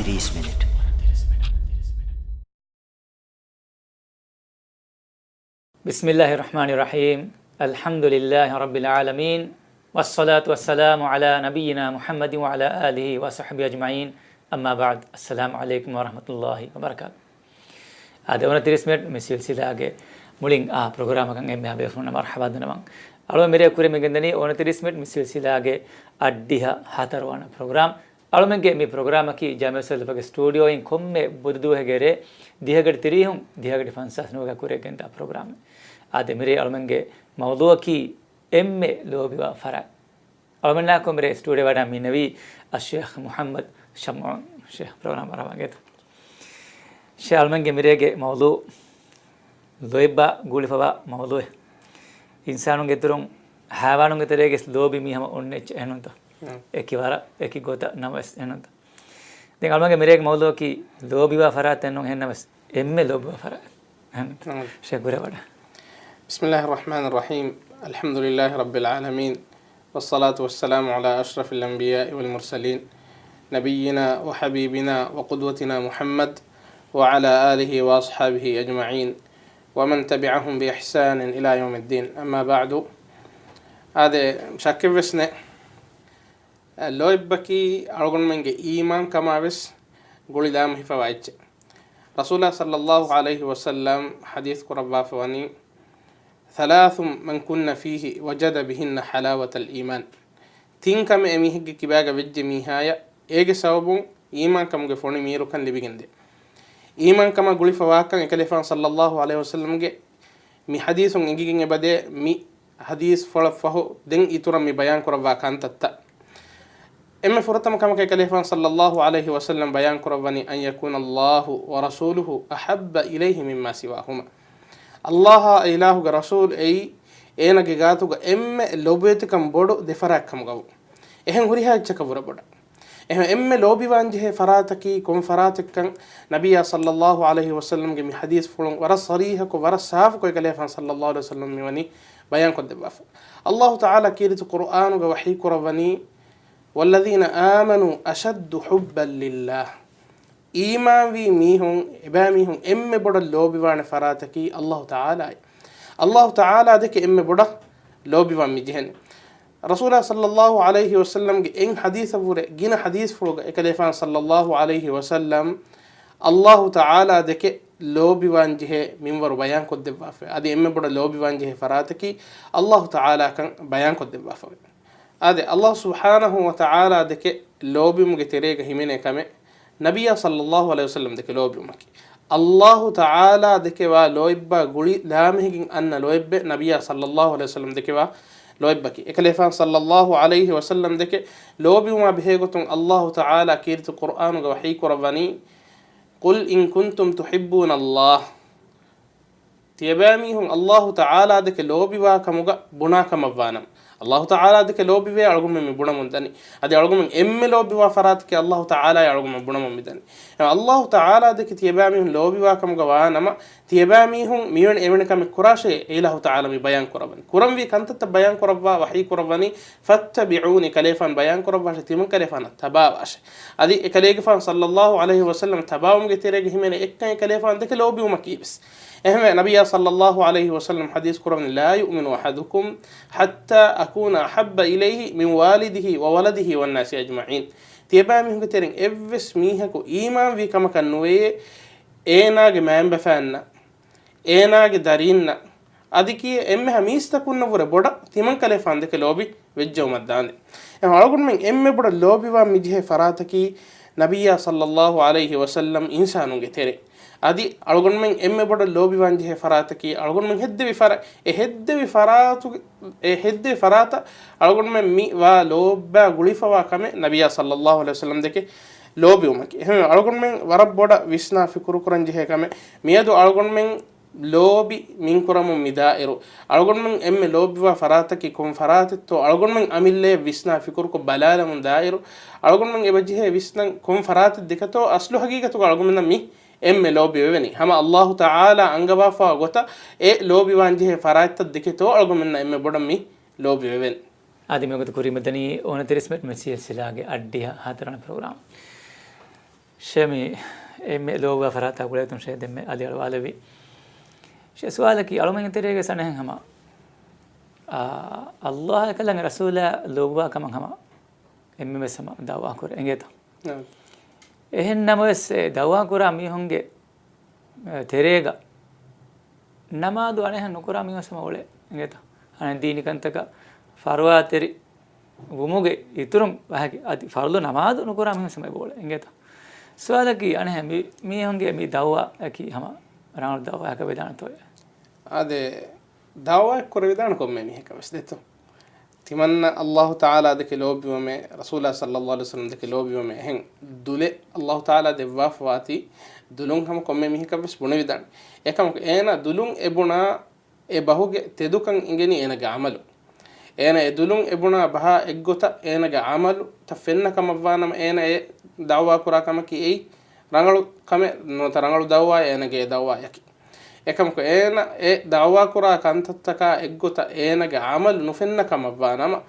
30 minit. بسم الله الرحمن الرحيم الحمد لله رب العالمين والصلاة والسلام على نبينا محمد وعلى آله وصحبه أجمعين أما بعد السلام عليكم ورحمة الله وبركاته. هذا 29 minit مثل سلاجة مولين برنامج كان إمها بيفرنا مرحبا دنبان. ألو मेरे कुरे में गंदनी 29 minit مثل سلاجة أديها هاتروانا برنامج. ألو من كمي برنامج كي جامعة سلفة स्टूडियो इन कम में बुद्धू है गरे दिहागड़ तिरी हूँ दिहागड़ फंसास नोगा कुरे गंदा प्रोग्राम आदे मेरे अलमंगे मौदूद की एम्मे लोबिवा फरा अलमन्ना को मेरे स्टूडियो वाला मिनवी अशेख मोहम्मद शमौन शेख प्रोग्राम रवांगे तो शेख अलमंगे मेरे के मौदूद लोइबा गुलिफवा मौदूद इंसानों के तुरंग हैवानों के तरह के लोबी मी हम उन्ने चहनों तो एक ही बारा एक ही गोता नमस चहनों तो देख अलमंगे मेरे के मौदूद की लोबिवा फरा तेनों है नमस एम्मे लोबिवा फरा शेख गुरे वाला بسم الله الرحمن الرحيم الحمد لله رب العالمين والصلاة والسلام على أشرف الأنبياء والمرسلين نبينا وحبيبنا وقدوتنا محمد وعلى آله وأصحابه أجمعين ومن تبعهم بإحسان إلى يوم الدين أما بعد هذا مشاكل بسنا لو يبكي أرغن من إيمان كما بس قولي دامه فوايج رسول الله صلى الله عليه وسلم حديث قربا فواني ثلاث من كنا فيه وجد بهن حلاوة الإيمان تين كم أميه كباغا وجه ميهايا إيجي سببون إيمان كم غفوني ميرو كان لبيجندي إيمان كما قولي فواكا إكلفان صلى الله عليه وسلم مي حديث إنجي بدأ مي حديث فلفه دين إتورا مي بيان كربا كان تتا إما فرتم كما إكلفان صلى الله عليه وسلم بيان كرباني أن يكون الله ورسوله أحب إليه مما سواهما الله إله رسول أي أنا جعاتو إم لوبيت كم بدو دفرق كم جاو إهم هريها يتشكبر بدا إهم لوبي وانجه فراتكي كم فراتك كان نبي صلى الله عليه وسلم جمي حديث فلون ورا صريح كو ورا صاف كو يكلفان صلى الله عليه وسلم ميوني بيان قد باف الله تعالى كيرت القرآن ووحي كربني والذين آمنوا أشد حبا لله إيمان في ميهم إباميهم إم بڑا لوبي وان فراتكي الله تعالى ذك إم بڑا لوبي وان مجهن رسول الله صلى الله عليه وسلم إن حديث فور جينا حديث فور كلفان صلى الله عليه وسلم الله تعالى ذك لوبي وان جه من ور بيان قد باف هذه إم بڑا لوبي وان جه فراتكي الله تعالى كان بيان قد باف هذا الله سبحانه وتعالى ذك لوبي مجتريك همينه كمه نبي صلى الله عليه وسلم دك لوبي مكي الله تعالى دك وا لويبا غولي لامهين ان لويب نبي صلى الله عليه وسلم دك وا لويبكي اكلفان صلى الله عليه وسلم دك لوبي ما بهيغتون الله تعالى كيرت القران وحي قرباني قل ان كنتم تحبون الله تيباميهم الله تعالى دك لوبي وا كمغا بنا كموانم الله تعالى دك لوبي وي أرغم من بنا مندني هذا أرغم من إم لوبي وفراتك الله تعالى أرغم من بنا مندني الله تعالى دك تيباميهم لوبي وكم جوانا ما تيباميهم ميون إيمن كم كراشة إله تعالى بيان كربان كرم في كنت تبيان كربا وحي كرباني فاتبعوني كليفان بيان كربا شتيمن كليفان تباوش هذه كليفان صلى الله عليه وسلم تباوم كتيرة همين إكن كليفان دك لوبي ومكيبس إهم نبي صلى الله عليه وسلم حديث كربان لا يؤمن أحدكم حتى أكون أحب إليه من والده وولده والناس أجمعين تيبامهم كتيرين إفس ميهكو إيمان في كما كانوي إيناغ مام بفانا إيناغ دارينا أديكي إمها ميستكون نفور بودا تيمان كالفان دك لوبي وجهو مدان أقول من إم بودا لوبي ومجه فراتكي نبي صلى الله عليه وسلم إنسانو كتيرين أدي أقول من إم بودا لوبي وانجه فراتكي أقول من هد فراتا أقول من مي ولوبا غليفا وكم نبي صلى الله عليه وسلم دك لوبي ومكي هم أقول من ورب بودا ويسنا في كروكرنجه كم ميادو أقول من لوبي من كرام مدائرو أقول من إم لوبي وفراتكي كم فراتتو أقول من أميل ويسنا في كروك بلال من دائرو أقول من إبجه ويسنا كم فرات دكتو أصله حقيقة أقول من مي إم لوبي ويني هما الله تعالى أنجبا فاغوتا لوبي وانجه فرات دكتو أقول من إم بدمي لوبي وين هذه ميقول كوري مدني 29 minit مسير سلاجة أديها هاتران برنامج شمي إم لوبا فرات أقولتون شيء دم علي الوالبي شيء سؤالك ألومين تريجة سنة هما الله كلام رسوله لوبا كمان هما إم مسما دعوة كور إنجتا إهن نموس دعوة كورا ميهونجي تريجة نمادو أنه نكورا ميهوسما وله إنجتا أنا ديني كنتك فرواتري وموجي يترم بحكي أدي فارلو نمادو نكورا ميهوسما وله إنجتا سؤالكي أنا ميهونجي مي دعوة أكي هما رانو دعوة هكا بدان توي هذا دعوة كورا بدان كم مي هكا بس ديتو تمنى الله تعالى ذك لوبي ومي رسول الله صلى الله عليه وسلم ذك لوبي ومي هن دولة الله تعالى دبوا فواتي دولون هم كم مي هكا بس بني بدان يكمل أنا دولون إبنا إبهوج تدوكان إنجني أنا جعمله أنا دولون إبنا بها إجوتا أنا جعمله تفننا كم فانا أنا دعوة كورا كم كي أي رانغلو كم نترانغلو دعوة أنا جي دعوة يكي يكمل أنا دعوة كورا كانت تكا إجوتا أنا جعمل نفننا كم فانا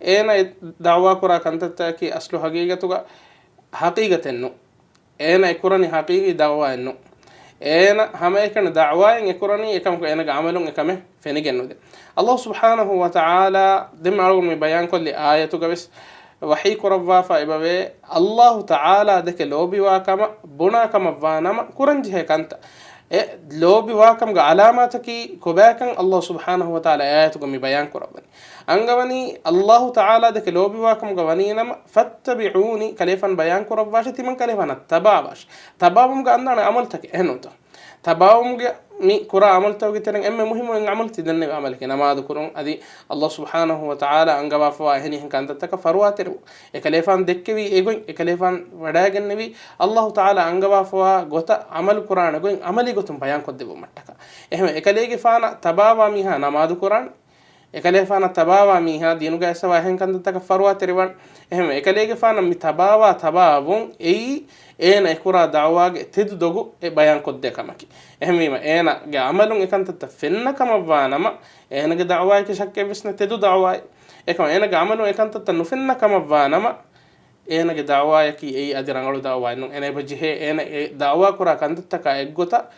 أنا دعوة كورا كانت تكي أصله حقيقة حقيقة إنه أنا يكورني حقيقي دعوة إنه أنا هم يكن دعوة يكورني يكمل أنا جعملهم يكمل فينيجنو ده الله سبحانه وتعالى دم على من بيان كل آية بس وحي كربا فإبوي الله تعالى ذك لوبي واكما بنا كما فانما كورنجه كانت لوبي واكم علاماتك كباكن الله سبحانه وتعالى آياتك من بيان كربني أنغوني الله تعالى ذك لوبي واكم غوانينما فاتبعوني كليفا بيان كرباش تمن كليفا تباباش تبابم عندنا عملتك هنوتو تباوم مي كرا عملته وقتنا أما مهم إن عملت دني بعملك أنا ما أذكرون أدي الله سبحانه وتعالى أنجب فواهني هن كانت تكفروا إكليفان دكبي إيجون إكليفان وداعن النبي الله تعالى أنجب فوا قطع عمل قرآن إيجون عملي قطم بيان كده بمتك إهم إكليج فانا تباوا ميها نماذ قرآن إكليفان تباوا ميها دينو جالس واهن كانت تكفروا تروان إهم إكليج فانا تباوون أي أنا إكورا دعوة تدوغو بيان كده كماكي إهميما أنا جعملون إكانت تفننا كما فانما أنا جدعوة كشك بسنا تدو دعوة إكما أنا جعملون إكانت تنفننا كما فانما أنا جدعوة كي أي أدرانغلو دعوة إنه أنا بجيه أنا دعوة كورا كانت تكايجوتا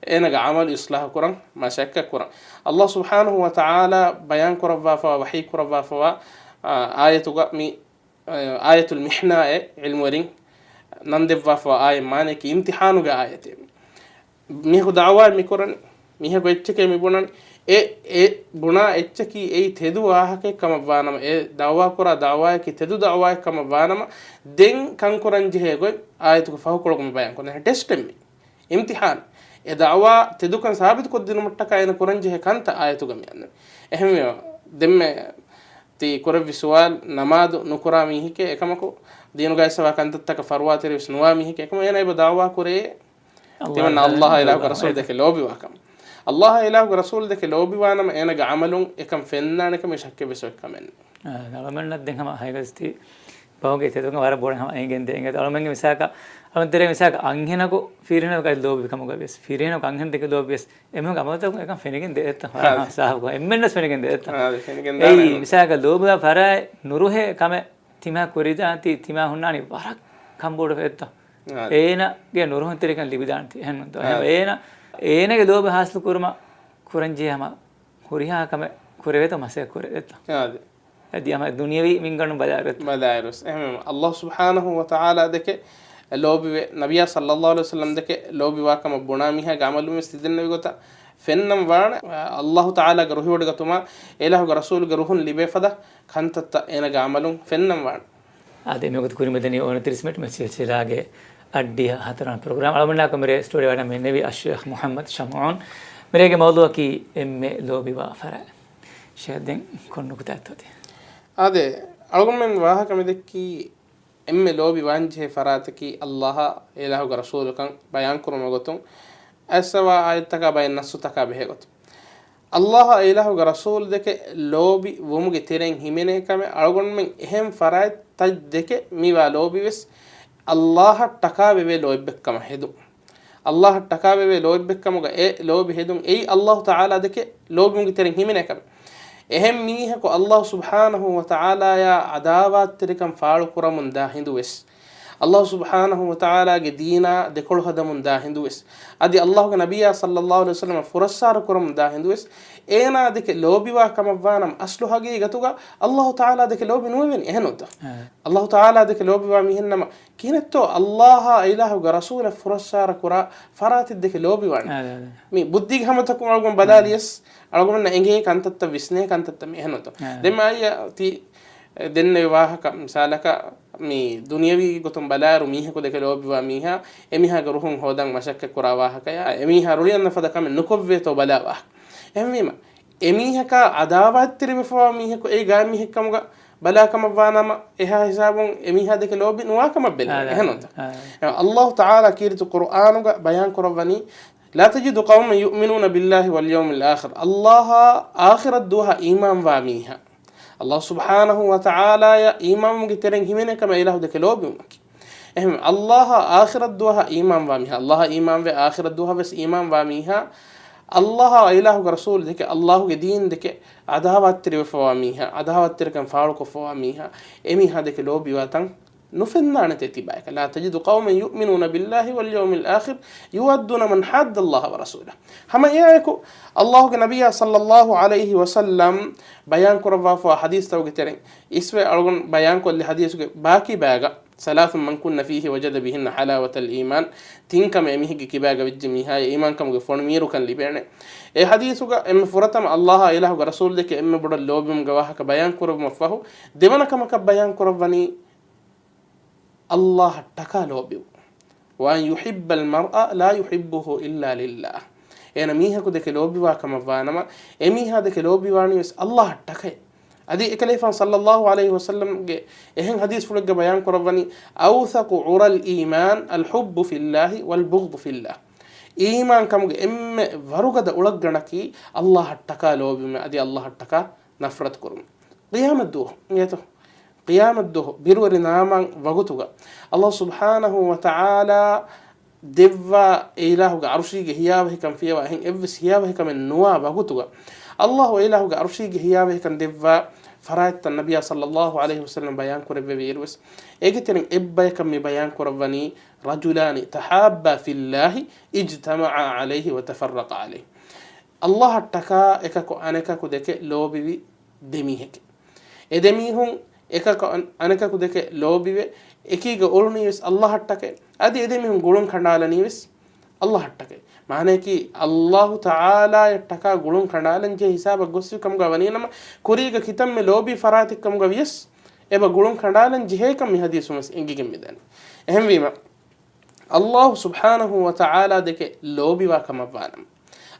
أنا جعمل إصلاح كوران ما شك كوران الله سبحانه وتعالى بيان كورا فوا وحي كورا فوا آية مي آية المحنة علم ورين نندفع فوا آية مانك امتحانو جا آية ميه دعوة ميكورن ميه بيتشكي ميبونن بنا اتشكي تدو آهك كما فانما دعوة كورا دعوة كي تدو دعوة كما فانما دين كان كورن جهة قوي آية تكفاه كلكم بيان كونه تست مي امتحان دعوة تدو كان ثابت كدين متكا إن كورن جهة كانت آية تكمل يعني أهم دم تي كورف سؤال نماد نكورا ميه كي كما كو دينو جاي سوا كانت تكفروا تريس نوامي هيك كما أنا بدعوة كوري تمنى الله إله ورسول ذاك اللوبي واكم الله إله ورسول ذاك اللوبي وأنا ما أنا جعملون إكم فينا أنا كم يشكي بسوي كمان نعم ندين هم هاي قصدي باوجي تدوم وارا بورن هم إنجن ده إنجن ألومني مساكا ألوم ترى مساكا أنهنا كو فيرنا كاي لوبي كم كاي بس فيرنا كأنهن ذاك لوبي بس إمهم كم تاكو إكم فينيكن ده إتا صاحب كو إممنس فينيكن ده إتا أي مساكا لوبي فارا نوره كم تيما كوريدا أنتي تيما هناني بارك كم بورد إتا أنا جا نوره ترى كان لبيدانتي هن أنا كلوب حاصل كورما كورنجي هما كوريها كم كوريته مسيح كوريته هذه هما الدنيا بي من قرن بدايرس الله سبحانه وتعالى ذك اللوبي نبي صلى الله عليه وسلم ذك اللوبي واكم بناميها عملوا مستدين نبي قطع فنم وان الله تعالى جروه ودقتما إله رسول جروهن لبي فدا كانت أنا عملوا فنم وان هذا ميقول كوري مدني أو نترسمت مسير سلاجة أديها هاتران برنامج على منك مرة ستوري وانا من النبي الشيخ محمد شمعون مرة كموضوع كي إم لوبي وافرع شاهدين كون نقطة تودي هذا أقول من واها كم ذكي إم لوبي وانجه فراتكي الله إله رسول كان بيان كرم قطن أسوا آياتك بين الناس تكابه قط الله إله رسول ذك لوبي ومج ترين همينه كم أقول من هم فرات تج ذك ميوا لوبي بس الله تكابه لوبي بكم هدو الله تكابه لوبي بكم لوبي هدوم أي الله تعالى ذك لوبي مج ترين همينه كم එහෙන් මීහක අල්ලාහ් සුබ්හානහු වතාලා යා අදාවත් තරකම් ෆාල් කුරමුන් දා හිඳුස් Allah subhanahu wa ta'ala ge deena dekol hadamun da hindues adi Allah ge nabiya sallallahu alaihi wasallam furassar kurum da hindues ena deke lobiwa kamavvanam aslu hage gatuga Allah ta'ala deke lobi nuwen ehnota Allah ta'ala deke lobiwa mihennama kinetto Allah ilahu ge rasul furassar kura farat deke lobiwan mi buddhi hamatakum algum badaliyes algum na enge kantatta visne kantatta mehnota demaya ti denne wahaka misalaka mi dunyawi gotum balaru miha ko deke lobiwa miha emiha garuhun hodan mashakka kura wahaka ya emiha ruliyan nafada kam nukovve to balawa emima emiha ka adawat tirbefa miha ko e ga miha kamuga bala kamavana eha hisabun emiha deke lobi nuwa kamabel ehnota Allah ta'ala kirtu qur'anuga bayan kurawani لا تجد قوما يؤمنون بالله واليوم الآخر الله آخر الدوها إيمان واميها الله سبحانه وتعالى يا إيمان مجترين همينة كما إله دك لوبيمك الله آخر الدوها إيمان واميها الله إيمان في آخر الدوها بس إيمان واميها الله إله رسول دك الله دين دك عداوات تري فواميها عداوات تري كان فارق فواميها إمي هذا كلوبي واتن نفنا نتتبعك لا تجد قوما يؤمنون بالله واليوم الآخر يودون من حد الله ورسوله هما ياكو الله نبي صلى الله عليه وسلم بيان كرفا في حديث توقتين اسوى أرغن بيان كل حديث باقي باقا ثلاث من كنا فيه وجد بهن حلاوة الإيمان تنكم يميه كباقا بالجميع إيمان كم غفون ميرو كان لبيرنا اي حديثك ام فرتم الله إله ورسول لك ام بڑا لوبم گواهك بيان كرف مفهو دمنا كما بيان كرفني الله تكالو بيو وأن يحب المرأة لا يحبه إلا لله أنا ميها كده كلوبي وكما فانما أميها ده كلوبي وانيس الله تكاي أدي إكليفان صلى الله عليه وسلم إهن حديث فلق بيان كرباني أوثق عرى الإيمان الحب في الله والبغض في الله إيمان كم إم فرقة أولجناكي الله تكالو بما أدي الله تكا نفرت كرم قيام الدوه ميته قيام الدوه بيرور نامان وغتوغا الله سبحانه وتعالى دفا إله عرشي هيابه كم فيها وهن إفس هيابه كم النوا وغتوغا الله إله عرشي هيابه كم دفا فرات النبي صلى الله عليه وسلم بيان كرب بيروس إجتنين إبا كم بيان كربني رجلان تحابا في الله اجتمعا عليه وتفرق عليه الله تكا إكاكو أنكاكو دك لو بي دميهك إدميهم ekaka anaka kudeke lobiwe ekiga oluniwes Allah hattake adi edemihun gulun khandalaniwes Allah hattake mane ki Allah Taala yattaka gulun khandalan je hisaba gossu kam gawani nama kuriga kitam me lobi faratik kam gawies eba gulun khandalan je kam mi hadisumas engigem medan ehem wima Allah subhanahu wa ta'ala deke lobi wa kam avanam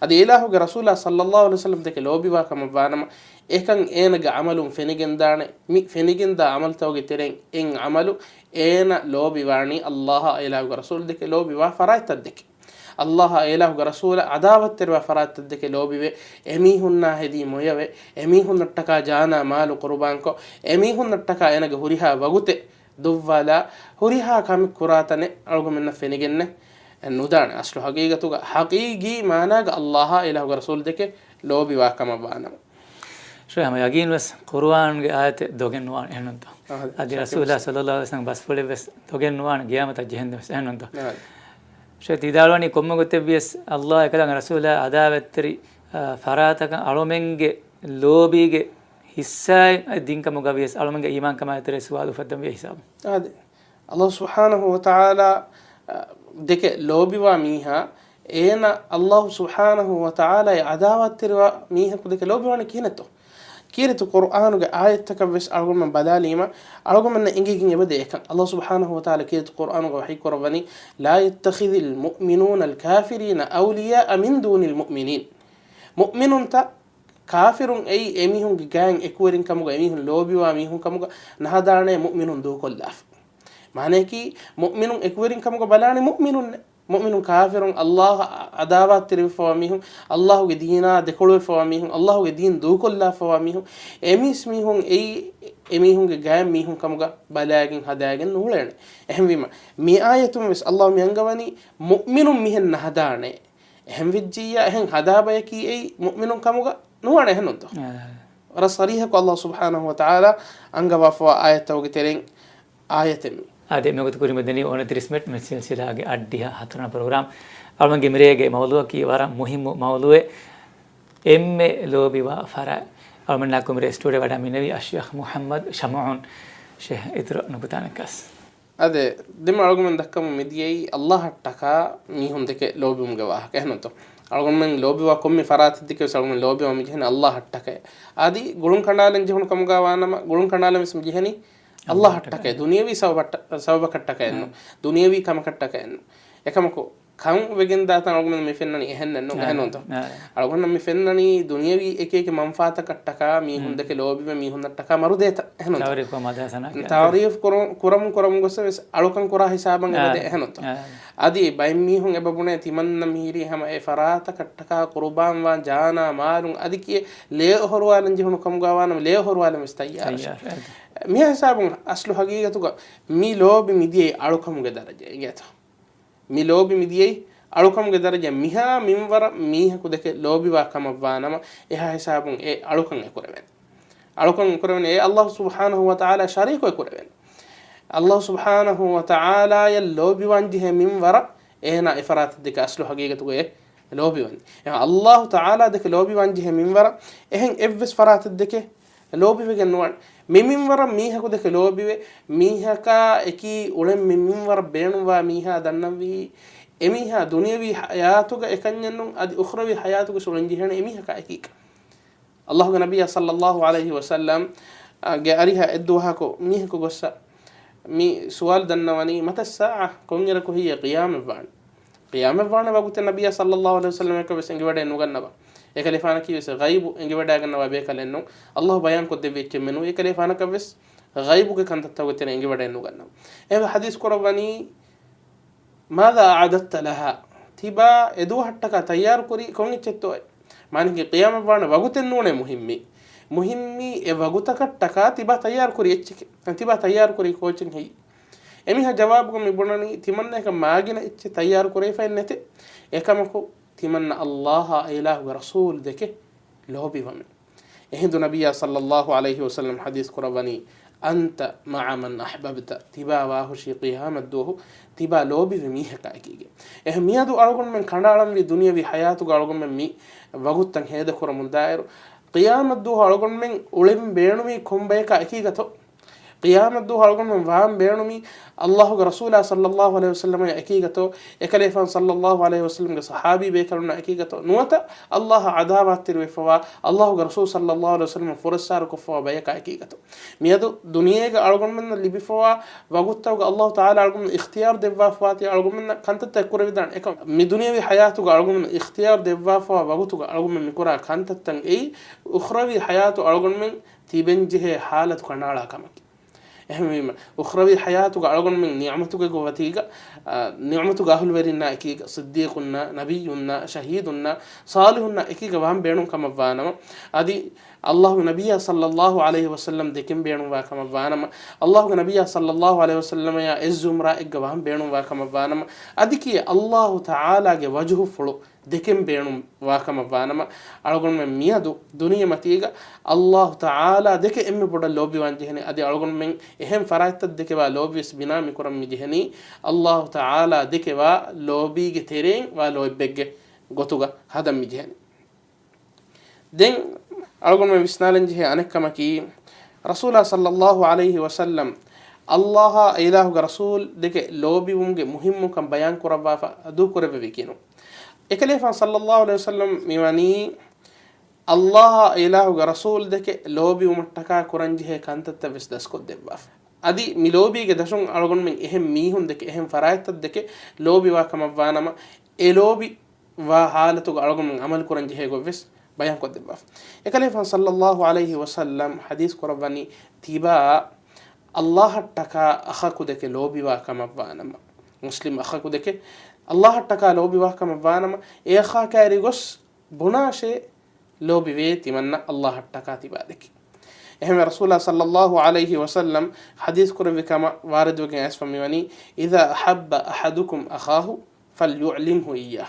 adi ilahu ge rasulullah sallallahu alaihi wasallam deke lobi wa kam avanam ekan enaga amalum fenigen dane mi fenigen da amal tawge tereng en amalu ena lobi wani Allah ilahu rasul deke lobi wa farait deke Allah ilahu rasul adawat terwa farait deke lobi we emi hunna hedi moyave emi hunna taka jana malu qurban ko emi hunna taka enaga huriha wagute duvwala huriha kam kuratane algomenna fenigenne nudane aslu haqiqatuga haqiqi managa Allah ilahu rasul deke lobi wa kama bana شو هم يجين بس قرآن آيات دوغن نوان إهننتو أدي رسول الله صلى الله عليه وسلم بس فلي بس دوغن نوان قيامة جهنم بس إهننتو شو تداروني كم قلت بيس الله كلام رسول الله عذاب تري فراتك ألومنج لوبيج حساي الدين كم قبيس ألومنج إيمان كما تري سواد وفدم بحساب هذا الله سبحانه وتعالى دك لوبي وميها إن الله سبحانه وتعالى عذاب تري وميها كدك لوبي وانا كينتو كيرت القرآن آية تكبس أرجو من بداليما أرجو من إنجيل يبدأ الله سبحانه وتعالى كيرت القرآن وحي كربني لا يتخذ المؤمنون الكافرين أولياء من دون المؤمنين مؤمن تا كافر أي أميهم جان إكورين كموجا أميهم لوبي وأميهم كموجا نهدارنا مؤمن دو كلاف معناه كي مؤمن إكورين كموجا بلاني مؤمن كافر الله عذابات تري فواميهم الله دينا دكولو فواميهم الله دين دو كلا فواميهم اميس ميهم اي اميهم جام ميهم كمغا بلاغين هداغن نولن اهم ويما مي ايتم بس الله ميانغواني مؤمن ميهن هدانه اهم وجيا اهم هدابيكي اي مؤمن كمغا نوانه هنونتو رصريحك الله سبحانه وتعالى انغوا فوا ايت توغترين آية ade me goturi medeni ona 30 minute mesil silage addiha hatuna program almange mirege mawluwa ki wara muhimmu mawluwe emme lobiwa fara almanna kumre studio wada minawi Sheikh Muhammad Shamuun Sheikh idro nubutanakas ade dem algomen dakkam midiyei Allah taka mi hundeke lobum gawa kehnonto algomen lobiwa kommi farat dike algomen lobiwa mi jehne Allah taka adi gulun kanalen jehun kam gawanama gulun kanalen mism jehni Allah taka duniyawi sababakattaka enno duniyawi kamakattaka enno ekamako kam wegen datan algomen mi fennani ehennanno ehnonto algomen mi fennani duniyawi ekeke manfaata kattaka mi hundeke lobiwa mi hunnattaka marudeta ehnonto tawrif ko madasana tawrif kuram gosses alukan kora hisaban ebade ehnonto adi bay mi hun ebabune timanna mihiri hama e farata kattaka qurban wa jana malun adi ki le horwalan jehunu kam gawana le horwalan mistayar mi hisabun aslu haqiqatuga mi lobi midiyei alukam ge daraja egeto mi lobi midiyei alukam ge daraja miha minwara miha kudeke lobi wa kamwanama eha hisabun e alukan ekuraven e Allah subhanahu wa ta'ala shariko ekuraven Allah subhanahu wa ta'ala ya lobi wanjihe minwara ehna ifarat deke aslu haqiqatuga e lobi wan Allah ta'ala deke lobi wanjihe minwara ehen evves farat deke lobi wegen nuwan minwara miha kudeke lobi we miha ka eki ulen minwara beenuwa miha dannawi emiha dunyawi hayatuga ekanyannun adi ukhrawi hayatuga sulanjihena emiha ka ekik Allah nabiyya sallallahu alayhi wa sallam ge ariha edduha ko miha ko gossa mi sual dannawani mata saa kongera ko hiya qiyam van wagute nabiyya sallallahu alayhi wa sallam ko besengi wade nugannawa ekalefana ki wes ghaibu engi wada gannawa be kalenno Allah bayan ko debbe kemenu ekalefana ka wes ghaibu ke kan tattawete engi wada nugannawa e hadis ko rawani ماذا أعددت لها تبا إدو حتى تيار كوري كوني تشتوي معنى قيام وانا وقت النون مهمي وقتك تكا تبا تيار كوري تبا تيار كوري كوچن هي එමිහ ජවාබුගම ඉබුණනි තිමන්න එක මාගෙන ඉච්ච තයාර කරේ ෆයින් නැති එකමකෝ තිමන්න අල්ලාහ ඉලාහු රසූල් දෙකේ ලෝබිවම එහෙදු නබියා සල්ලල්ලාහු අලයිහි වසල්ලම් හදීස් කරවනි أنت مع من أحببت تبا واهشي قيام الدوه تبا لوبي في ميها كاكيجي ميادو أرغن من كنارم في دنيا في حياته أرغن من مي وقتن هيدا كرة من دائر قيام الدوه أرغن من أولم بينمي كم بيكا أكيجتو قيام الدوه أرغن من فهم بينمي الله رسوله صلى الله عليه وسلم أكيجتو إكليفان صلى الله عليه وسلم صحابي بيكرنا أكيجتو نوتا الله عذابات تروي الله رسول صلى الله عليه وسلم فرسار كفوا بيكا أكيجتو ميادو دنيا أرغن من اللي بفوا وقتو الله تعالى أرغن من اختيار دفافاتي أرغن من كانت تكور بدان إكم من دنيا بحياته أرغن من اختيار دفافا وقتو أرغن من كورا كانت تن أي أخروي حياته أرغن من تبنجه حالة كنالا كمك أخروي حياتك أرغن من نعمتك قوتيك نعمتك أهل ورنا أكيد صديقنا نبينا شهيدنا صالحنا أكيد وهم بينهم كما فانما أدي الله نبي صلى الله عليه وسلم دكين بينهم كما فانما الله نبي صلى الله عليه وسلم يا الزمرة وهم بينهم كما فانما أدي كي الله تعالى وجه فلو دكين بينهم كما فانما أرغن من ميادو دنيا متيجا الله تعالى دك إمي بدل لوبي وانجهني أدي أرغن من إهم فرايت دك لوبي بنا مكرم مجهني الله تعالى دك لوبي جتيرين ولوبي بيج قطوجا هذا مجهني دين أرغن من بسنالن جه أنا كما كي رسول صلى الله عليه وسلم الله إله رسول دك لوبي ومج مهم كم بيان كربا فدو كربا بيكينو إكليفان صلى الله عليه وسلم ميواني الله إله رسول دك لوبي ومتكا كرنجه كانت تبس دسكو دباف أدي ملوبي كدشون أرغن من إهم ميهم دك إهم فرايت دك لوبي وكما فانما إلوبي وحالته أرغن من عمل كرنجه كوفيس بيان كو دباف إكليفان صلى الله عليه وسلم حديث كرباني تيبا الله تكا أخاكو دك لوبي وكما فانما مسلم أخاكو دك الله تكا لوبي وكما فانما إخا كاريغوس بناشي لوبي ويتي من الله تكا تيبا دك إهم رسول الله صلى الله عليه وسلم حديث كربي كما وارد وكان أسفمي وني إذا أحب أحدكم أخاه فليعلمه إياه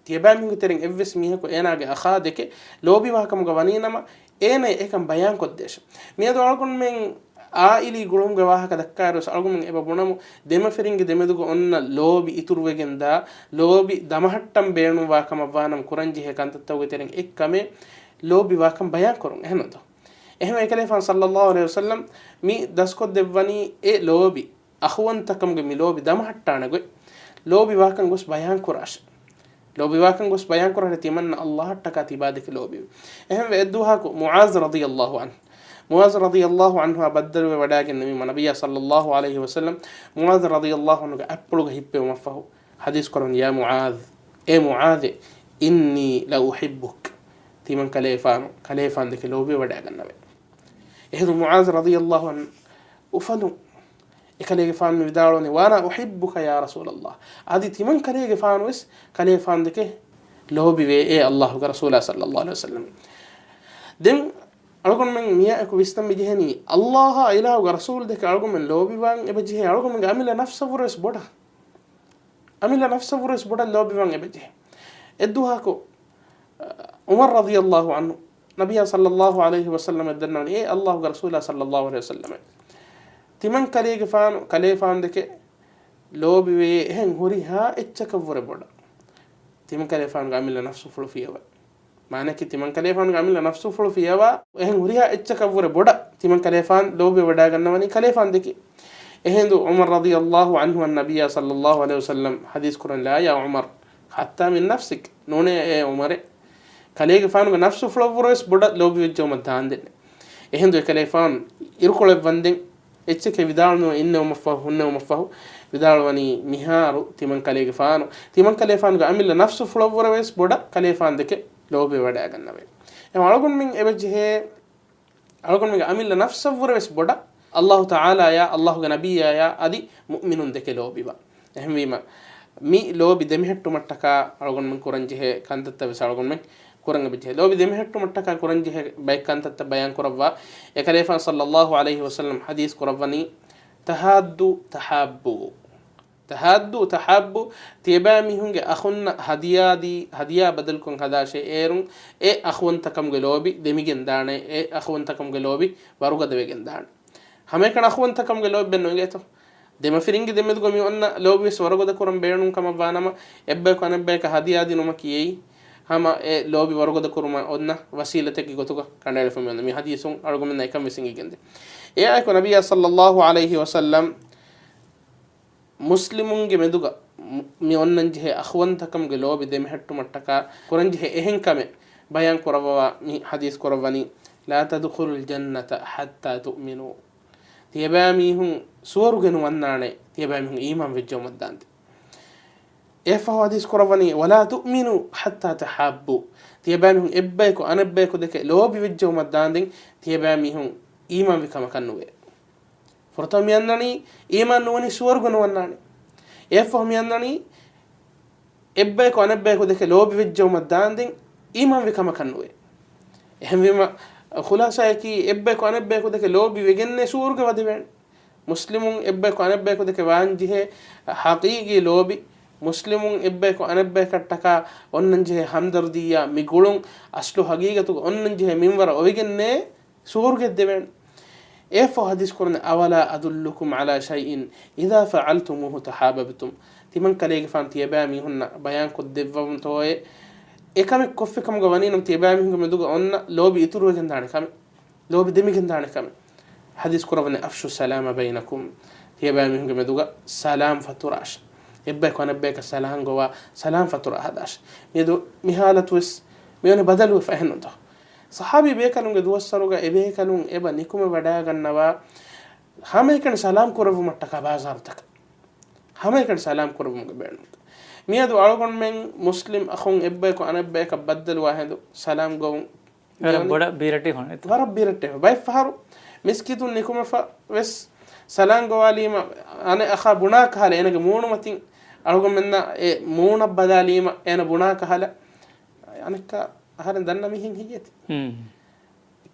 تيبان من ترين إفس ميه كو إنا جا أخاه دك لوبي وكما غواني نما إنا إكم بيان قدش ميادو أركون من ආයිලි ගුරුම්ගේ වාහක දක්කාරස් අල්ගොමෙන් එබ බොනමු දෙම ෆෙරින්ගේ දෙමෙදුග ඔන්න ලෝබි ඉතුරුවෙගෙන් දා ලෝබි දමහට්ටම් බේණු වාකම වානම් කුරංජි හේකන්තත්තවගේ තෙරෙන් එක්කමේ ලෝබි වාකම් බයන් කරුන් එහෙමද එහෙම එකලේ ෆන් සල්ලල්ලාහු අලයිහි වසල්ලම් මි දස්කොත් දෙවනි ඒ ලෝබි අහුවන්තකම්ගේ මි ලෝබි දමහට්ටානගේ ලෝබි වාකම් ගොස් බයන් කුරාෂ ලෝබි වාකම් ගොස් බයන් කුරාට තිමන්න අල්ලාහ් ටක තිබාදක ලෝබි එහෙම වෙද්දුහාකු මුආස් රදියල්ලාහු අන්හු මුආස් රදියල්ලාහු අන්හු බද්දරුවේ වඩාගෙන නබි සල්ලල්ලාහු අලයිහි වසල්ලම් මුආස් රදියල්ලාහු අන්හුගේ අප්පුලුගේ හිප්පේ මෆහු හදීස් කරන යා මුආස් ඒ මුආස් ඉන්නි ලා උහිබ්බුක් තිමන් කලේෆාන් දෙක ලෝබි වඩාගෙන නබේ එහෙදු මුආස් රදියල්ලාහු අන්හු උෆලු එකලේගේ ෆාන් විදාලෝනේ වානා උහිබ්බුක යා රසූලල්ලාහ් ආදි තිමන් කලේගේ ෆාන් වස් කලේෆාන් දෙක ලෝබි වේ ඒ අල්ලාහ්ගේ රසූලා සල්ලල්ලාහු අලයිහි වසල්ලම් දෙන් algon men miya ko wisdom bijehni allah ilahu ga rasul de ka algon men lobi wan ebeje algon men amila nafsa fures boda lobi wan ebeje edduha ko umar radiyallahu anhu nabiy sallallahu alayhi wasallam edanna e allah ga rasul sallallahu alayhi wasallam timan kalege fan kale fan de ke lobi we hen hori ha echchaka fure boda timan kale fan ga amila nafsu fulu fiyawa माने कि तिमन कलेफान गामिल नफ्सु फुल फियावा एहन हुरिया इच्छकवरे बोडा तिमन कलेफान लोबे वडा गन्नवनी कलेफान देखि एहेंदु उमर रदियल्लाहु अन्हु अन्नबिय सल्लल्लाहु अलैहि वसल्लम हदीस कुरान ला या उमर हत्ता मिन नफ्सिक नोने ए उमर कलेगे फान ग नफ्सु फुल वरस बोडा लोबे विजो मदान दे एहेंदु कलेफान इरकोले वंदे එච්චක විදාලනෝ ඉන්නව මෆහු හුන්නව මෆහු විදාලවනි මිහාරු තිමන් කලේගෆානු තිමන් කලේෆානු ගාමිල්ල නෆ්සු ෆ්ලවර වෙස් බොඩ කලේෆාන් දෙක ලෝබේ වඩා ගන්නවේ එම අලගොන් මින් එබජේ අලගොන් මින් ගාමිල්ල නෆ්සු ෆ්ලවර වෙස් බොඩ අල්ලාහ් තාලා යා අල්ලාහ්ගේ නබියා යා අදි මුමිනුන් දෙක ලෝබිවා එහෙම වීම මි ලෝබි දෙමිහෙට්ටු මට්ටකා අලගොන් මින් කුරන්ජේ කන්තත්ත වෙස අලගොන් මින් kurang bijhe lobi demehettu mattaka kuranji baykan tatta bayan kurawwa ekalefa sallallahu alayhi wasallam hadith kurawani tahaddu tahabbu tibami hunge akhunna hadiya badal kun hadashe erun e akhun takam ge lobi demigen dane e akhun takam ge lobi waruga devegen dane hame kan akhun takam ge lobi benno ngeto dema firingi demed gomi onna lobi waruga da kuram beenun kama vanama ebbe kanebbe ka hadiya dinuma kiyei hama e lobi warugoda kuruma onna wasilate ki gotuga kanale fami mi hadisun argumen nay kam wisingi gende e ay ko nabiy sallallahu alayhi wasallam muslimun ge meduga mi onnan je akhwantakam ge lobi dem hettu mattaka kuranji he ehen kame bayan korawa mi hadis korawani la tadkhulul jannata hatta tu'minu tiyabami hun suwarugenu wannane tiyabami hun iman wejjo maddante إفهو حديث كرفني ولا تؤمنوا حتى تحابوا تيبامهم إبايكو أنا إبايكو دك لو بيوجهوا مداندين تيبامهم إيمان بكما كانوا فرطم ينني إيمان نوني سورغ نوناني إفهو ينني إبايكو أنا إبايكو دك لو بيوجهوا مداندين إيمان بكما كانوا هم بما خلاصة كي إبايكو أنا إبايكو دك لو بيوجهن سورغ وديبان مسلمون إبايكو أنا إبايكو دك وانجه حقيقي لوبي muslimun ebbeko anebbeka taka onnanje hamdardiya migulun aslu hagigatu onnanje minwara ovigenne surge deben efo hadis korne awala adullukum ala shay'in idha fa'altumuhu tahabbtum timan kalege fan tiyabami hunna bayan ko devvum toye ekame koffekam gawaninum tiyabami hunga meduga onna lobi ituru gendane kame lobi demi gendane kame hadis korne afshu salama bainakum tiyabami hunga meduga salam faturash إبّك وأنا بيك سلام جوا سلام فترة هذاش ميدو مهالة وس ميونه بدلوا فهنا ده صحابي بيكانون قد وصلوا إبيكانون إبا نيكم بدأ جنوا هم يكن سلام كربو متكا بازار تك هم يكن سلام كربو مقبلون ميدو أرجون من مسلم أخون إبّك وأنا بيك بدل واحد سلام جو بڑا بيرتي هونه تو غرب بيرتي باي فهرو مسكيتون نيكم وس سلام جوالي ما أنا أخا بناك هلا أنا جمونو متين أرجو منا مونا بدالي ما أنا بناك هلا يعني كا هذا دنا ميهن هيجت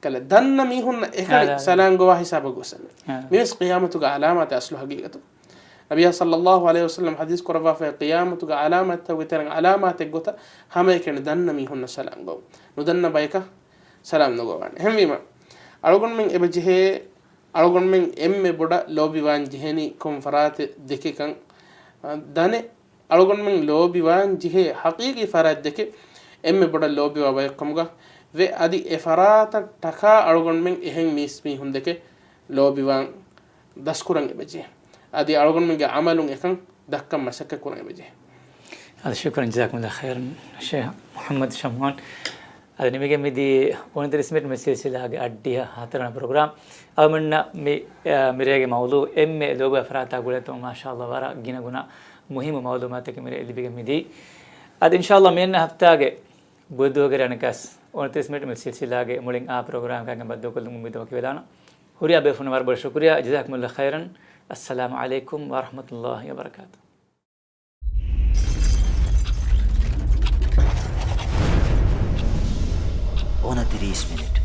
كلا دنا ميهن إخر سلام جوا حساب جوسن ميس قيامته علامة أصله حقيقته نبي صلى الله عليه وسلم حديث كرفا في قيامته علامة وترى علامة جوتا هم يكن دنا ميهن سلام جو ندنا بايكا سلام نجوان هم بيما أرجو من إبجه algonmen emme boda lobi wan jiheni konfarate deke kan dane algonmen lobi wan jihe haqiqi farat deke emme boda lobi wa bay komga ve adi e farata taka algonmen ehen mismi hundeke lobi wan daskuran ebeje adi algonmen ge amalun ekan dakka masakka kuran ebeje. هذا شكرا جزاكم الله خيرا الشيخ محمد شمعون. هذا نميجي مدي ونتر اسمه مسلسلة أديها هاترنا برنامج أو منا ميريجي موضوع لوبا فرات أقوله تو ما شاء الله ورا جينا مهم معلوماتك ميري اللي بيجي مدي هذا إن شاء الله منا هفتاجي بدو غيرنا كاس ونتر اسمه مسلسلة مولين برنامج كان بدو كل مميدو كيلانا هوريا بفون مربر شكرا جزاكم الله خيرا. السلام عليكم ورحمة الله وبركاته. Ona 30 minutes.